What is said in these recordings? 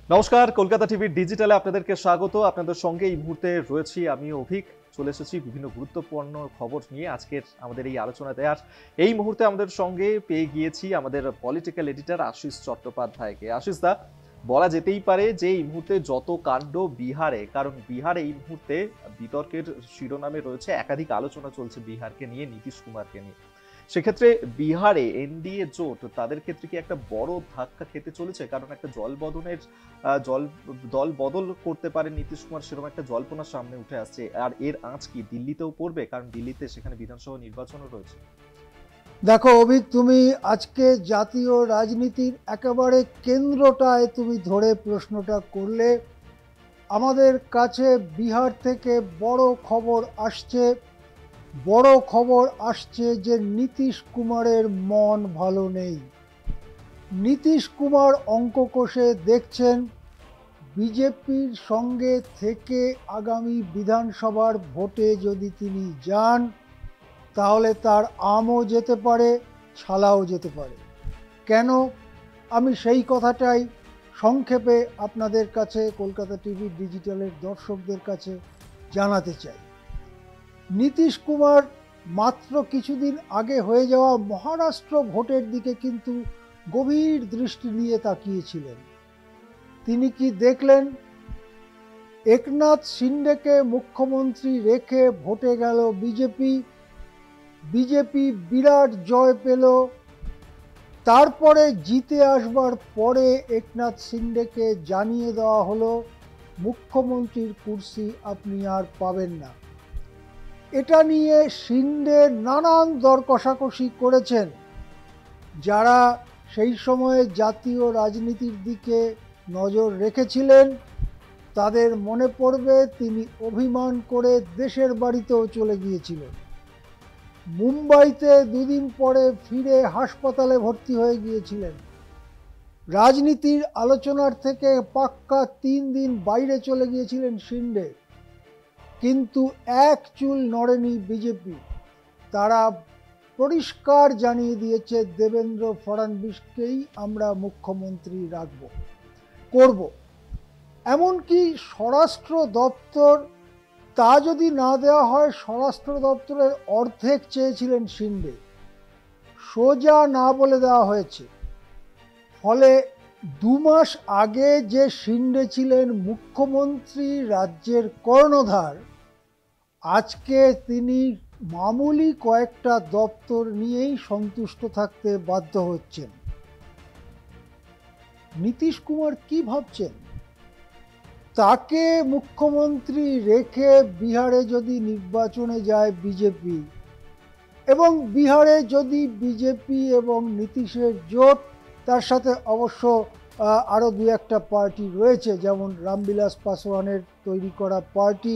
নমস্কার, কলকাতা টিভির ডিজিটালে আপনাদেরকে স্বাগত। আপনাদের সঙ্গে এই মুহূর্তে রয়েছি আমি অভিক। চলে এসেছি বিভিন্ন গুরুত্বপূর্ণ খবর নিয়ে আজকের আমাদের এই আলোচনাতে। আর এই মুহূর্তে আমাদের সঙ্গে পেয়ে গিয়েছি আমাদের পলিটিক্যাল এডিটর আশিস চট্টোপাধ্যায়কে। আশিস দা, বলা যেতেই পারে যে এই মুহূর্তে যত কাণ্ড বিহারে, কারণ বিহারে এই মুহূর্তে বিতর্কের শিরোনামে রয়েছে, একাধিক আলোচনা চলছে বিহারকে নিয়ে, নীতিশ কুমারকে নিয়ে। সেক্ষেত্রে বিহারে এনডিএ জোট তাদের ক্ষেত্রে কি একটা বড় ধাক্কা খেতে চলেছে? কারণ একটা জল দল বদল করতে পারে নীতিশ কুমার, সেরকম একটা জল্পনা সামনে উঠে আসছে। আর এর আঁচ কি দিল্লিতেও পড়বে? কারণ দিল্লিতে সেখানে বিধানসভা নির্বাচনও রয়েছে। দেখো অভিক, তুমি আজকে জাতীয় রাজনীতির একেবারে কেন্দ্রটায় তুমি ধরে প্রশ্নটা করলে। আমাদের কাছে বিহার থেকে বড় খবর আসছে যে নীতিশ কুমারের মন ভালো নেই। নীতিশ কুমার অঙ্ক কষে দেখছেন বিজেপির সঙ্গে থেকে আগামী বিধানসভার ভোটে যদি তিনি যান তাহলে তার আমও যেতে পারে, ছালাও যেতে পারে। কেন? আমি সেই কথাটাই সংক্ষেপে আপনাদের কাছে, কলকাতা টিভি ডিজিটালের দর্শকদের কাছে জানাতে চাই। নীতিশ কুমার মাত্র কিছুদিন আগে হয়ে যাওয়া মহারাষ্ট্র ভোটের দিকে কিন্তু গভীর দৃষ্টি নিয়ে তাকিয়েছিলেন। তিনি কি দেখলেন? একনাথ শিন্ডেকে মুখ্যমন্ত্রী রেখে ভোটে গেল বিজেপি বিরাট জয় পেল। তারপরে জিতে আসবার পরে একনাথ শিন্ডেকে জানিয়ে দেওয়া হলো মুখ্যমন্ত্রীর কুর্সি আপনি আর পাবেন না। এটা নিয়ে শিন্ডে নানান দর কষাকষি করেছেন। যারা সেই সময়ে জাতীয় রাজনীতির দিকে নজর রেখেছিলেন তাদের মনে পড়বে তিনি অভিমান করে দেশের বাড়িতেও চলে গিয়েছিলেন। মুম্বাইতে দুদিন পরে ফিরে হাসপাতালে ভর্তি হয়ে গিয়েছিলেন। রাজনীতির আলোচনার থেকে পাক্কা 3 দিন বাইরে চলে গিয়েছিলেন শিন্ডে। কিন্তু এক চুল নড়েনি বিজেপি। তারা পরিষ্কার জানিয়ে দিয়েছে দেবেন্দ্র ফডনবিসকেই আমরা মুখ্যমন্ত্রী করব। এমনকি স্বরাষ্ট্র দপ্তর, তা যদি না দেওয়া হয়, স্বরাষ্ট্র দপ্তরের অর্ধেক চেয়েছিলেন শিন্ডে, সোজা না বলে দেওয়া হয়েছে। ফলে 2 মাস আগে যে শিন্ডে ছিলেন মুখ্যমন্ত্রী, রাজ্যের কর্ণধার, আজকে তিনি মামুলি কয়েকটা দপ্তর নিয়েই সন্তুষ্ট থাকতে বাধ্য হচ্ছেন। নীতিশ কুমার কি ভাবছেন? তাকে মুখ্যমন্ত্রী রেখে বিহারে যদি নির্বাচনে যায় বিজেপি, এবং বিহারে যদি বিজেপি এবং নীতিশের জোট, তার সাথে অবশ্য আরও 2-1টা পার্টি রয়েছে, যেমন রামবিলাস পাসওয়ানের তৈরি করা পার্টি,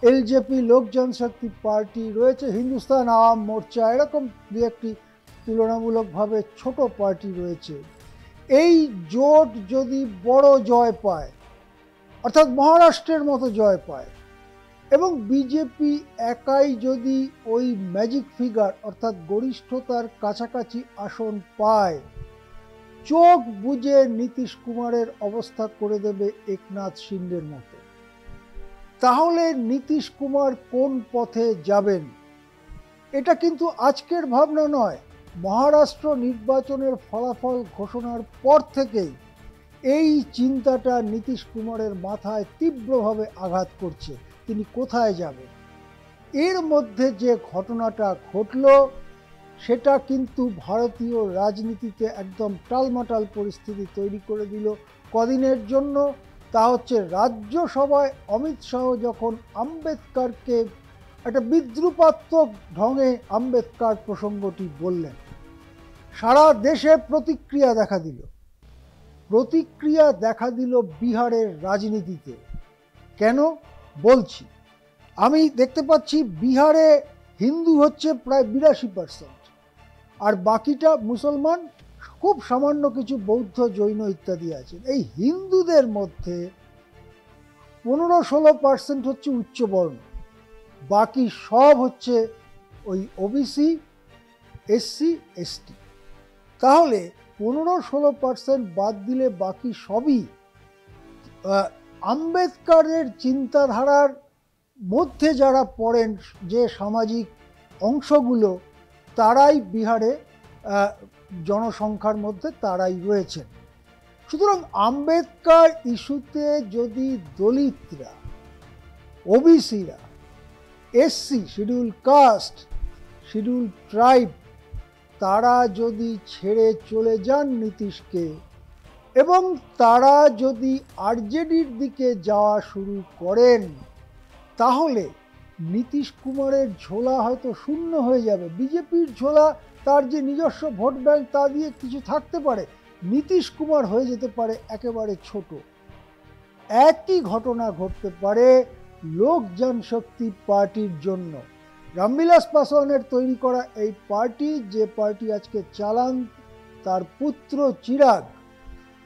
এলজেপি লোক জনশক্তি পার্টি রয়েছে, হিন্দুস্তান আওয়াম মোর্চা, এরকম 2-1টি তুলনামূলকভাবে ছোট পার্টি রয়েছে। এই জোট যদি বড় জয় পায়, অর্থাৎ মহারাষ্ট্রের মতো জয় পায়, এবং বিজেপি একাই যদি ওই ম্যাজিক ফিগার অর্থাৎ গরিষ্ঠতার কাছাকাছি আসন পায়, চোখ বুজে নীতিশ কুমারের অবস্থা করে দেবে একনাথ শিন্ডের মতো। তাহলে নীতিশ কুমার কোন পথে যাবেন? এটা কিন্তু আজকের ভাবনা নয়। মহারাষ্ট্র নির্বাচনের ফলাফল ঘোষণার পর থেকেই এই চিন্তাটা নীতিশ কুমারের মাথায় তীব্রভাবে আঘাত করছে, তিনি কোথায় যাবেন। এর মধ্যে যে ঘটনাটা ঘটল সেটা কিন্তু ভারতীয় রাজনীতিতে একদম টালমাটাল পরিস্থিতি তৈরি করে দিল কদিনের জন্য। তা হচ্ছে রাজ্যসভায় অমিত শাহ যখন আম্বেদকরকে একটা বিদ্রুপাত্মক ঢঙে আম্বেদকর প্রসঙ্গটি বললেন, সারা দেশে প্রতিক্রিয়া দেখা দিল বিহারের রাজনীতিতে। কেন বলছি? আমি দেখতে পাচ্ছি বিহারে হিন্দু হচ্ছে প্রায় 82%, আর বাকিটা মুসলমান, খুব সামান্য কিছু বৌদ্ধ, জৈন ইত্যাদি আছে। এই হিন্দুদের মধ্যে 15-16% হচ্ছে উচ্চবর্ণ, বাকি সব হচ্ছে ওই ওবিসি, এসসি, এসটি। তাহলে 15-16% বাদ দিলে বাকি সবই আম্বেদকরের চিন্তাধারার মধ্যে যারা পড়েন, যে সামাজিক অংশগুলো, তারাই বিহারে জনসংখ্যার মধ্যে তারাই রয়েছেন। সুতরাং আম্বেদকর ইস্যুতে যদি দলিতরা, ওবিসিরা, SC, scheduled caste, scheduled tribe, তারা যদি ছেড়ে চলে যান নীতিশকে এবং তারা যদি আরজেডির দিকে যাওয়া শুরু করেন, তাহলে নীতিশ কুমারের ঝোলা হয়তো শূন্য হয়ে যাবে। বিজেপির ঝোলা, তার যে নিজস্ব ভোট ব্যাংক, তা দিয়ে কিছু থাকতে পারে, নীতিশ কুমার হয়ে যেতে পারে একেবারে ছোট। একই ঘটনা ঘটতে পারে লোক জনশক্তি পার্টির জন্য। রামবিলাস পাসওয়ানের তৈরি করা এই পার্টি, যে পার্টি আজকে চালান তার পুত্র চিরাগ,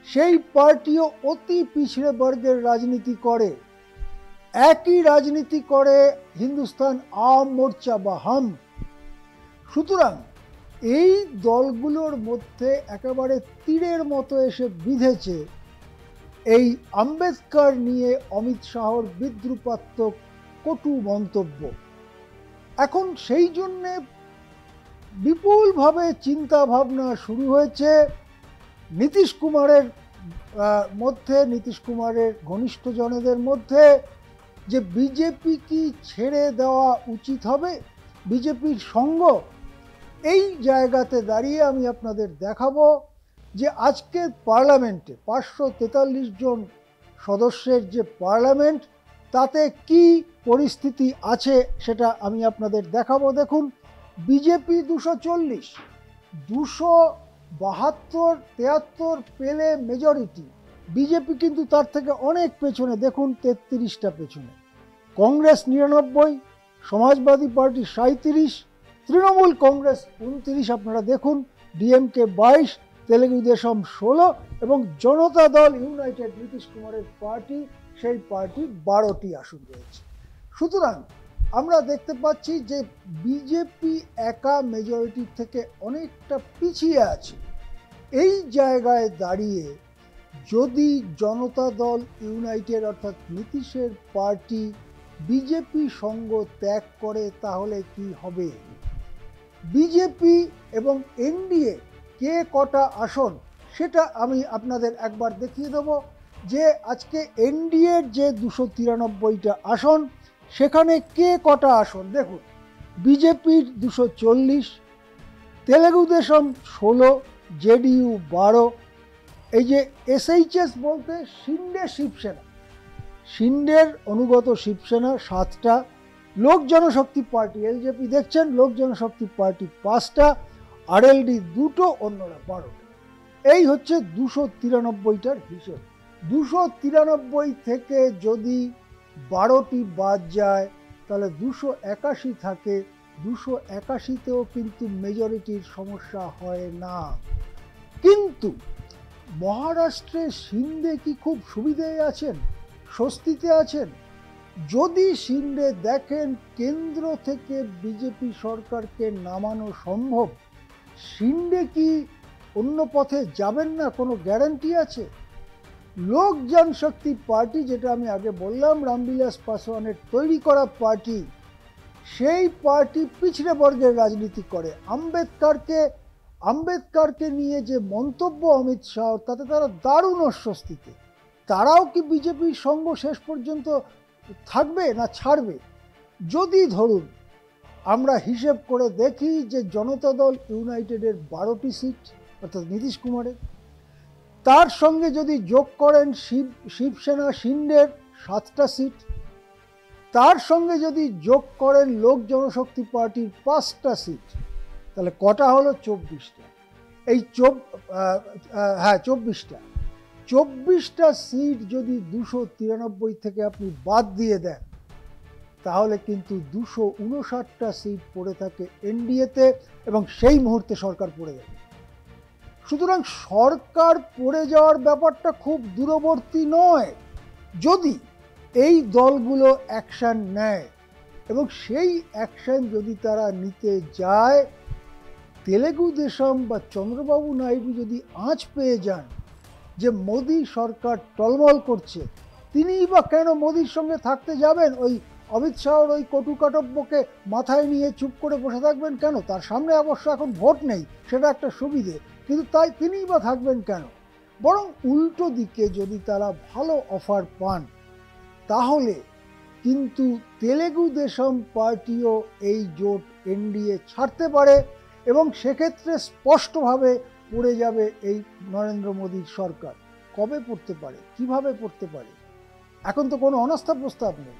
সেই পার্টিও অতি পিছড়ে বর্গের রাজনীতি করে। একই রাজনীতি করে হিন্দুস্তান আওয়াম মোর্চা বা হাম। সুতরাং এই দলগুলোর মধ্যে একেবারে তীরের মতো এসে বিঁধেছে এই আম্বেদকর নিয়ে অমিত শাহর বিদ্রুপাত্মক কটু মন্তব্য। এখন সেই জন্যে বিপুলভাবে চিন্তা ভাবনা শুরু হয়েছে নীতিশ কুমারের মধ্যে, নীতিশ কুমারের ঘনিষ্ঠজনেদের মধ্যে, যে বিজেপি কি ছেড়ে দেওয়া উচিত হবে, বিজেপির সঙ্গ। এই জায়গাতে দাঁড়িয়ে আমি আপনাদের দেখাবো যে আজকের পার্লামেন্টে 543 জন সদস্যের যে পার্লামেন্ট, তাতে কি পরিস্থিতি আছে সেটা আমি আপনাদের দেখাবো। দেখুন, বিজেপি 240, 272-73 পেলে মেজরিটি। বিজেপি কিন্তু তার থেকে অনেক পেছনে, দেখুন 33টা পেছনে। কংগ্রেস 99, সমাজবাদী পার্টি 37, তৃণমূল কংগ্রেস 29, আপনারা দেখুন, ডিএমকে 22, তেলেগু দেশম 16 এবং জনতা দল ইউনাইটেড, নীতিশ কুমারের পার্টি, সেই পার্টির 12টি আসন রয়েছে। সুতরাং আমরা দেখতে পাচ্ছি যে বিজেপি একা মেজরিটির থেকে অনেকটা পিছিয়ে আছে। এই জায়গায় দাঁড়িয়ে যদি জনতা দল ইউনাইটেড অর্থাৎ নীতিশের পার্টি বিজেপি সঙ্গ ত্যাগ করে, তাহলে কি হবে? বিজেপি এবং এনডিএ কে কটা আসন, সেটা আমি আপনাদের একবার দেখিয়ে দেব। যে আজকে এনডিএর যে 293টা আসন, সেখানে কে কটা আসন দেখুন। বিজেপির 240, তেলেগু দেশম 16, জেডিইউ 12, এই যে এসএইচএস বলতে শিন্ডে শিবসেনা, শিন্ডের অনুগত শিবসেনা 7টা, লোক জনশক্তি পার্টি এলজেপি দেখছেন, লোক জনশক্তি পার্টি 5টা, আরএলডি 2টো, অন্যরা 12টা। এই হচ্ছে 293টার হিসেব। 293 থেকে যদি 12টি বাদ যায়, তাহলে 281 থাকে। 281তেও কিন্তু মেজরিটির সমস্যা হয় না। কিন্তু মহারাষ্ট্রে শিন্দে কি খুব সুবিধায় আছেন, স্বস্তিতে আছেন? যদি শিন্দে দেখেন কেন্দ্র থেকে বিজেপি সরকারকে নামানো সম্ভব, শিন্দে কি অন্য পথে যাবেন না, কোনো গ্যারান্টি আছে? লোক জনশক্তি পার্টি, যেটা আমি আগে বললাম রামবিলাস পাসওয়ানের তৈরি করা পার্টি, সেই পার্টি পিছড়ে বর্গের রাজনীতি করে। আম্বেদকরকে নিয়ে যে মন্তব্য অমিত শাহ, তাতে তারা দারুণ অস্বস্তিতে। তারাও কি বিজেপির সঙ্গ শেষ পর্যন্ত থাকবে না ছাড়বে? যদি ধরুন আমরা হিসেব করে দেখি যে জনতা দল ইউনাইটেডের 12টি সিট অর্থাৎ নীতিশ কুমারের, তার সঙ্গে যদি যোগ করেন শিবসেনা শিন্ডের 7টা সিট, তার সঙ্গে যদি যোগ করেন লোক জনশক্তি পার্টির 5টা সিট, তাহলে কটা হলো? 24টা। এই 24টা সিট যদি 293 থেকে আপনি বাদ দিয়ে দেন, তাহলে কিন্তু 259টা সিট পড়ে থাকে এনডিএতে এবং সেই মুহূর্তে সরকার পড়ে যাবে। সুতরাং সরকার পড়ে যাওয়ার ব্যাপারটা খুব দূরবর্তী নয়, যদি এই দলগুলো অ্যাকশন নেয়। এবং সেই অ্যাকশন যদি তারা নিতে যায়, তেলেগু দেশম বা চন্দ্রবাবু নাইডু যদি আঁচ পেয়ে যান, যে মোদী সরকার টলমল করছে, তিনিই বা কেন মোদীর সঙ্গে থাকতে যাবেন? ওই অমিত শাহর ওই কটুকাটব্যকে মাথায় নিয়ে চুপ করে বসে থাকবেন কেন? তার সামনে অবশ্য এখন ভোট নেই, সেটা একটা সুবিধে, কিন্তু তাই তিনিই বা থাকবেন কেন? বরং উল্টো দিকে যদি তারা ভালো অফার পান, তাহলে কিন্তু তেলেগু দেশম পার্টিও এই জোট এনডিএ ছাড়তে পারে, এবং সেক্ষেত্রে স্পষ্টভাবে পড়ে যাবে এই নরেন্দ্র মোদীর সরকার। কবে পড়তে পারে, কিভাবে পড়তে পারে? এখন তো কোনো অনাস্থা প্রস্তাব নেই।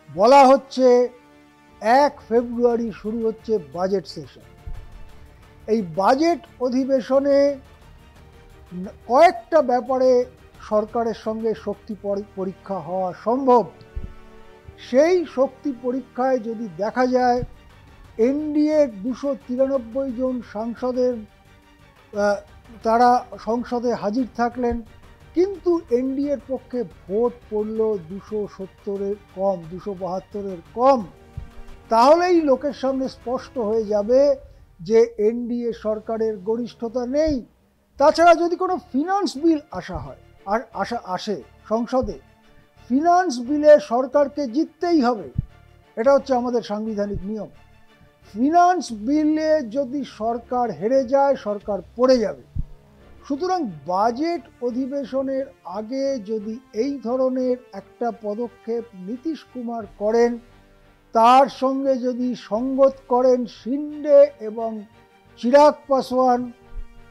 বলা হচ্ছে 1 ফেব্রুয়ারি শুরু হচ্ছে বাজেট সেশন। এই বাজেট অধিবেশনে কয়েকটা ব্যাপারে সরকারের সঙ্গে শক্তি পরীক্ষা হওয়া সম্ভব। সেই শক্তি পরীক্ষায় যদি দেখা যায় এনডিএ 293 জন সাংসদের তারা সংসদে হাজির থাকলেন, কিন্তু এনডিএর পক্ষে ভোট পড়ল 270-এর কম, 272-এর কম, তাহলেই লোকের সামনে স্পষ্ট হয়ে যাবে যে এনডিএ সরকারের গরিষ্ঠতা নেই। তাছাড়া যদি কোনো ফিনান্স বিল আসে সংসদে, ফিনান্স বিলে সরকারকে জিততেই হবে, এটা হচ্ছে আমাদের সাংবিধানিক নিয়ম। ফিনান্স বিলে যদি সরকার হেরে যায়, সরকার পড়ে যাবে। সুতরাং বাজেট অধিবেশনের আগে যদি এই ধরনের একটা পদক্ষেপ নীতিশ কুমার করেন, তার সঙ্গে যদি সঙ্গত করেন শিন্ডে এবং চিরাগ পাসওয়ান,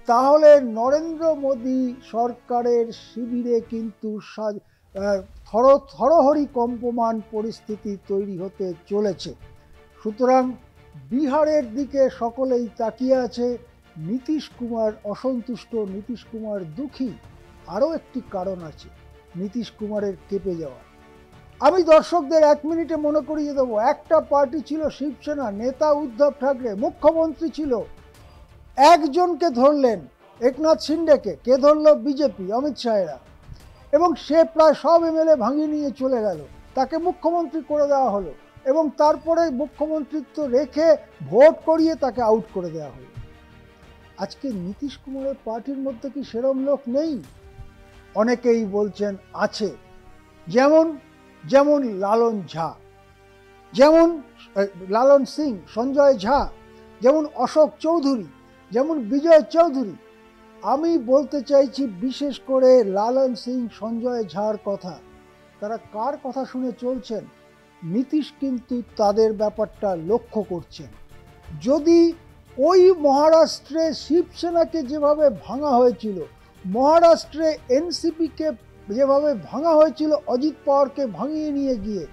তাহলে নরেন্দ্র মোদী সরকারের শিবিরে কিন্তু থরহরি কম্পমান পরিস্থিতি তৈরি হতে চলেছে। সুতরাং বিহারের দিকে সকলেই তাকিয়ে আছে। নীতিশ কুমার অসন্তুষ্ট, নীতিশ কুমার দুঃখী। আরও একটি কারণ আছে নীতিশ কুমারের কেঁপে যাওয়া। আমি দর্শকদের 1 মিনিটে মনে করিয়ে দেবো, একটা পার্টি ছিল শিবসেনা, নেতা উদ্ধব ঠাকরে, মুখ্যমন্ত্রী ছিল, একজনকে ধরলেন একনাথ শিন্ডেকে, কে ধরল? বিজেপি, অমিত শাহেরা, এবং সে প্রায় সব এমএলএ ভাঙিয়ে নিয়ে চলে গেল, তাকে মুখ্যমন্ত্রী করে দেওয়া হলো, এবং তারপরে মুখ্যমন্ত্রিত্ব রেখে ভোট করিয়ে তাকে আউট করে দেওয়া হলো। আজকে নীতিশ কুমারের পার্টির মধ্যে কি সেরম লোক নেই? অনেকেই বলছেন আছে। যেমন লালন ঝা, যেমন লালন সিং, সঞ্জয় ঝা, যেমন অশোক চৌধুরী, যেমন বিজয় চৌধুরী। আমি বলতে চাইছি বিশেষ করে লালন সিং, সঞ্জয় ঝার কথা। তারা কার কথা শুনে চলছেন? নীতিশ কিন্তু তাদের ব্যাপারটা লক্ষ্য করছেন। যদি ওই মহারাষ্ট্রে শিবসেনাকে যেভাবে ভাঙা হয়েছিল, মহারাষ্ট্রে এনসিপিকে যেভাবে ভাঙা হয়েছিল অজিত পাওয়ারকে ভাঙিয়ে নিয়ে গিয়ে,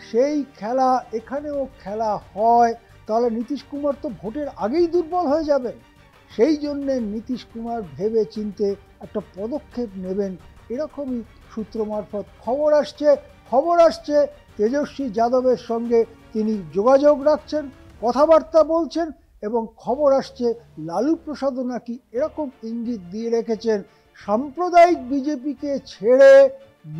সেই খেলা এখানেও খেলা হয়, তাহলে নীতিশ কুমার তো ভোটের আগেই দুর্বল হয়ে যাবেন। সেই জন্যে নীতিশ কুমার ভেবে চিনতে একটা পদক্ষেপ নেবেন, এরকমই সূত্র মারফত খবর আসছে তেজস্বী যাদবের সঙ্গে তিনি যোগাযোগ রাখছেন, কথাবার্তা বলছেন, এবং খবর আসছে লালু প্রসাদও নাকি এরকম ইঙ্গিত দিয়ে রেখেছেন, সাম্প্রদায়িক বিজেপিকে ছেড়ে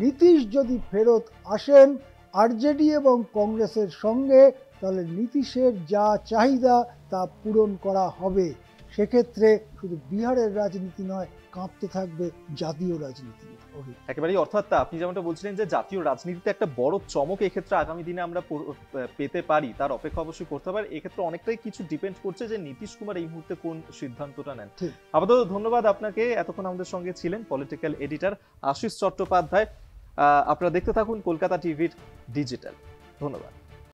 নীতিশ যদি ফেরত আসেন আরজেডি এবং কংগ্রেসের সঙ্গে, তাহলে নীতিশের যা চাহিদা তা পূরণ করা হবে। সেক্ষেত্রে শুধু বিহারের রাজনীতি নয়, কাঁপতে থাকবে জাতীয় রাজনীতি। একেবারেই, অর্থাৎ আপনি যেমনটা বলছিলেন যে জাতীয় রাজনীতিতে একটা বড় চমক এক্ষেত্রে আগামী দিনে আমরা পেতে পারি, তার অপেক্ষা অবশ্যই করতে পারি। এক্ষেত্রে অনেকটাই কিছু ডিপেন্ড করছে যে নীতিশ কুমার এই মুহূর্তে কোন সিদ্ধান্তটা নেন। আপাতত ধন্যবাদ আপনাকে, এতক্ষণ আমাদের সঙ্গে ছিলেন পলিটিক্যাল এডিটর আশিস চট্টোপাধ্যায়। আপনারা দেখতে থাকুন কলকাতা টিভির ডিজিটাল। ধন্যবাদ।